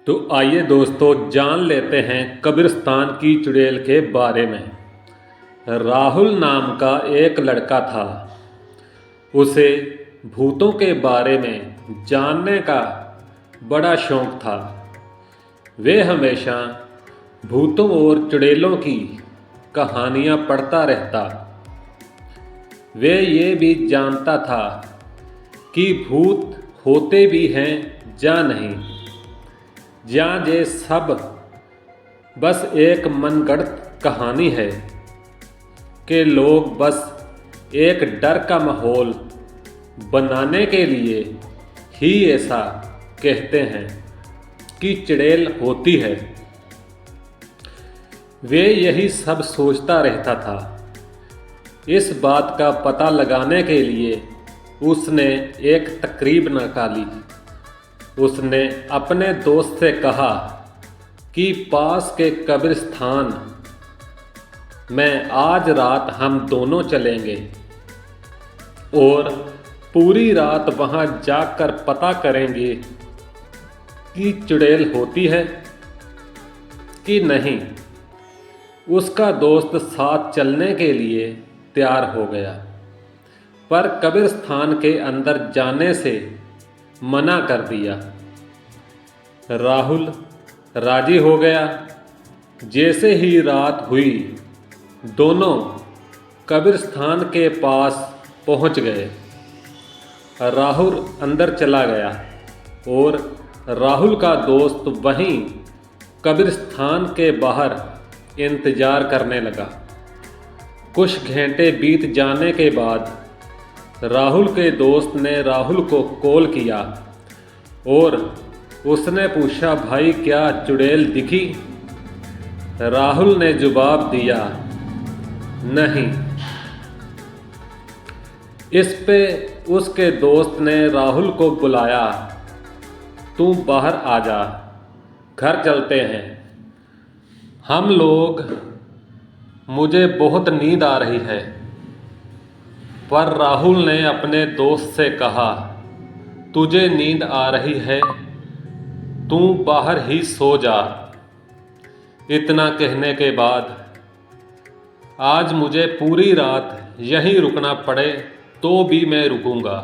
तो आइए दोस्तों जान लेते हैं कब्रिस्तान की चुड़ैल के बारे में। राहुल नाम का एक लड़का था। उसे भूतों के बारे में जानने का बड़ा शौक था। वे हमेशा भूतों और चुड़ैलों की कहानियाँ पढ़ता रहता। वे ये भी जानता था कि भूत होते भी हैं या नहीं, या ये सब बस एक मनगढ़ंत कहानी है कि लोग बस एक डर का माहौल बनाने के लिए ही ऐसा कहते हैं कि चुड़ैल होती है। वे यही सब सोचता रहता था। इस बात का पता लगाने के लिए उसने एक तकरीब निकाली। उसने अपने दोस्त से कहा कि पास के कब्रिस्तान में आज रात हम दोनों चलेंगे और पूरी रात वहां जाकर पता करेंगे कि चुड़ैल होती है कि नहीं। उसका दोस्त साथ चलने के लिए तैयार हो गया, पर कब्रिस्तान के अंदर जाने से मना कर दिया। राहुल राजी हो गया। जैसे ही रात हुई, दोनों कब्रिस्तान के पास पहुंच गए। राहुल अंदर चला गया और राहुल का दोस्त वहीं कब्रिस्तान के बाहर इंतज़ार करने लगा। कुछ घंटे बीत जाने के बाद राहुल के दोस्त ने राहुल को कॉल किया और उसने पूछा, भाई क्या चुड़ैल दिखी? राहुल ने जवाब दिया, नहीं। इस पे उसके दोस्त ने राहुल को बुलाया, तू बाहर आ जा, घर चलते हैं हम लोग, मुझे बहुत नींद आ रही है। पर राहुल ने अपने दोस्त से कहा, तुझे नींद आ रही है, तू बाहर ही सो जा। इतना कहने के बाद, आज मुझे पूरी रात यहीं रुकना पड़े तो भी मैं रुकूंगा।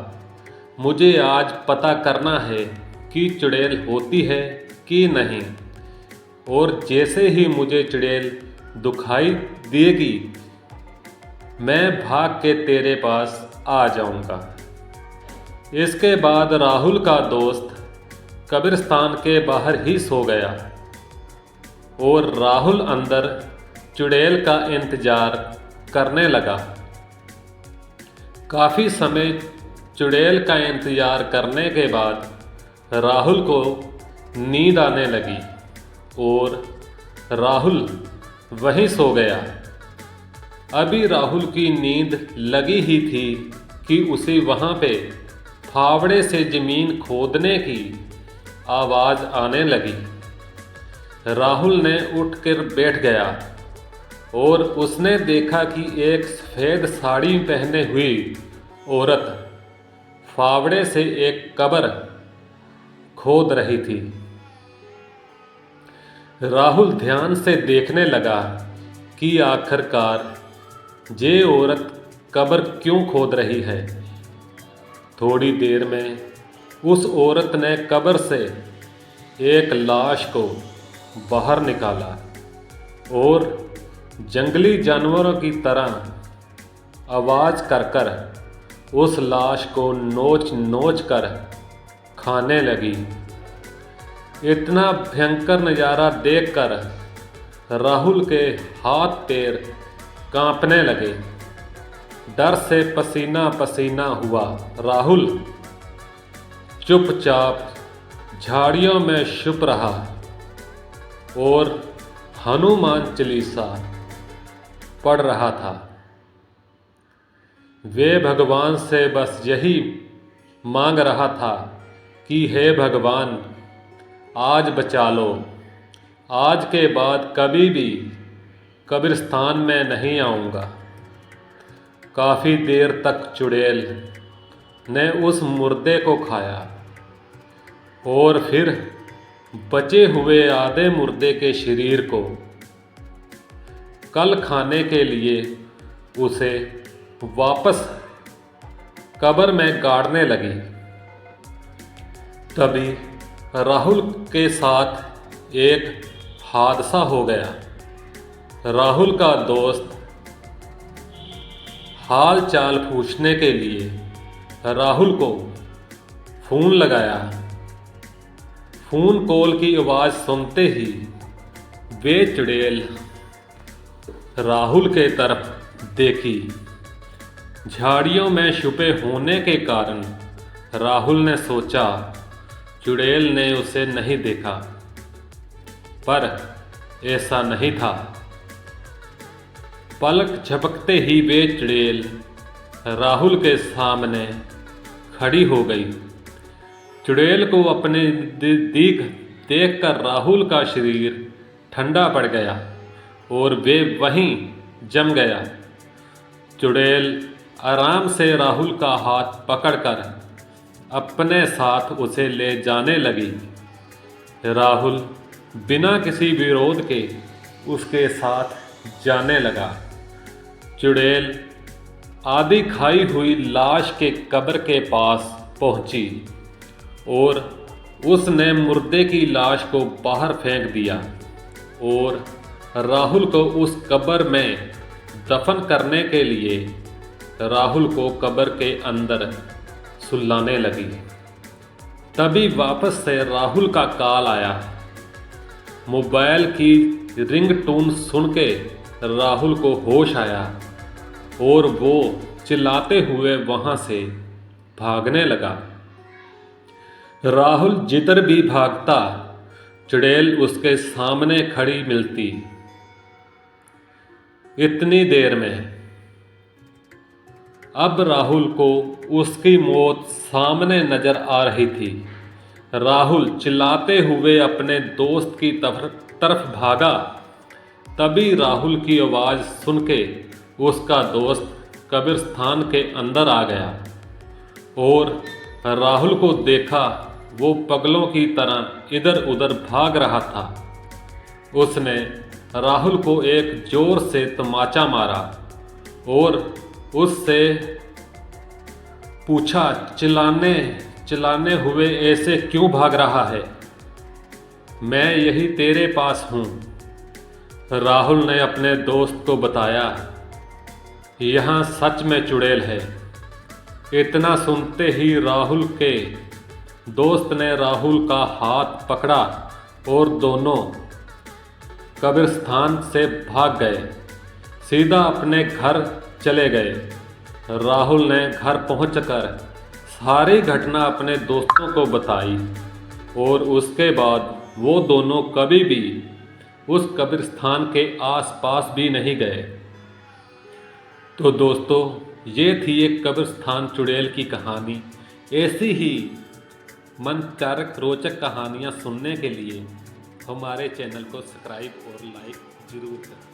मुझे आज पता करना है कि चुड़ैल होती है कि नहीं, और जैसे ही मुझे चुड़ैल दिखाई देगी मैं भाग के तेरे पास आ जाऊंगा। इसके बाद राहुल का दोस्त कब्रिस्तान के बाहर ही सो गया और राहुल अंदर चुड़ैल का इंतज़ार करने लगा। काफ़ी समय चुड़ैल का इंतज़ार करने के बाद राहुल को नींद आने लगी और राहुल वहीं सो गया। अभी राहुल की नींद लगी ही थी कि उसे वहाँ पे फावड़े से ज़मीन खोदने की आवाज़ आने लगी। राहुल ने उठकर बैठ गया और उसने देखा कि एक सफ़ेद साड़ी पहने हुई औरत फावड़े से एक कब्र खोद रही थी। राहुल ध्यान से देखने लगा कि आखिरकार ये औरत कब्र क्यों खोद रही है। थोड़ी देर में उस औरत ने कब्र से एक लाश को बाहर निकाला और जंगली जानवरों की तरह आवाज़ कर कर उस लाश को नोच नोच कर खाने लगी। इतना भयंकर नज़ारा देखकर राहुल के हाथ पैर कांपने लगे। डर से पसीना पसीना हुआ राहुल चुपचाप झाड़ियों में छुप रहा और हनुमान चालीसा पढ़ रहा था। वे भगवान से बस यही मांग रहा था कि हे भगवान, आज बचा लो, आज के बाद कभी भी कब्रिस्तान में नहीं आऊँगा। काफ़ी देर तक चुड़ैल ने उस मुर्दे को खाया और फिर बचे हुए आधे मुर्दे के शरीर को कल खाने के लिए उसे वापस कब्र में गाड़ने लगी। तभी राहुल के साथ एक हादसा हो गया। राहुल का दोस्त हाल चाल पूछने के लिए राहुल को फ़ोन लगाया। फ़ोन कॉल की आवाज़ सुनते ही वे चुड़ैल राहुल के तरफ देखी। झाड़ियों में छुपे होने के कारण राहुल ने सोचा चुड़ैल ने उसे नहीं देखा, पर ऐसा नहीं था। पलक झपकते ही वे चुड़ैल राहुल के सामने खड़ी हो गई। चुड़ैल को अपने दीख देखकर राहुल का शरीर ठंडा पड़ गया और वे वहीं जम गया। चुड़ैल आराम से राहुल का हाथ पकड़कर अपने साथ उसे ले जाने लगी। राहुल बिना किसी विरोध के उसके साथ जाने लगा। चुड़ैल आधी खाई हुई लाश के कब्र के पास पहुंची और उसने मुर्दे की लाश को बाहर फेंक दिया और राहुल को उस कब्र में दफन करने के लिए राहुल को कब्र के अंदर सुलाने लगी। तभी वापस से राहुल का कॉल आया। मोबाइल की रिंगटोन सुन के राहुल को होश आया और वो चिल्लाते हुए वहाँ से भागने लगा। राहुल जिधर भी भागता चुड़ैल उसके सामने खड़ी मिलती। इतनी देर में अब राहुल को उसकी मौत सामने नजर आ रही थी। राहुल चिल्लाते हुए अपने दोस्त की तरफ भागा। तभी राहुल की आवाज़ सुन के उसका दोस्त कब्रिस्तान के अंदर आ गया और राहुल को देखा वो पगलों की तरह इधर उधर भाग रहा था। उसने राहुल को एक जोर से तमाचा मारा और उससे पूछा, चिल्लाने हुए ऐसे क्यों भाग रहा है? मैं यही तेरे पास हूँ। राहुल ने अपने दोस्त को बताया, यहाँ सच में चुड़ैल है। इतना सुनते ही राहुल के दोस्त ने राहुल का हाथ पकड़ा और दोनों कब्रिस्तान से भाग गए। सीधा अपने घर चले गए। राहुल ने घर पहुंचकर सारी घटना अपने दोस्तों को बताई और उसके बाद वो दोनों कभी भी उस कब्रिस्तान के आसपास भी नहीं गए। तो दोस्तों, ये थी एक कब्रिस्तान चुड़ैल की कहानी। ऐसी ही मनचारक रोचक कहानियाँ सुनने के लिए हमारे चैनल को सब्सक्राइब और लाइक ज़रूर करें।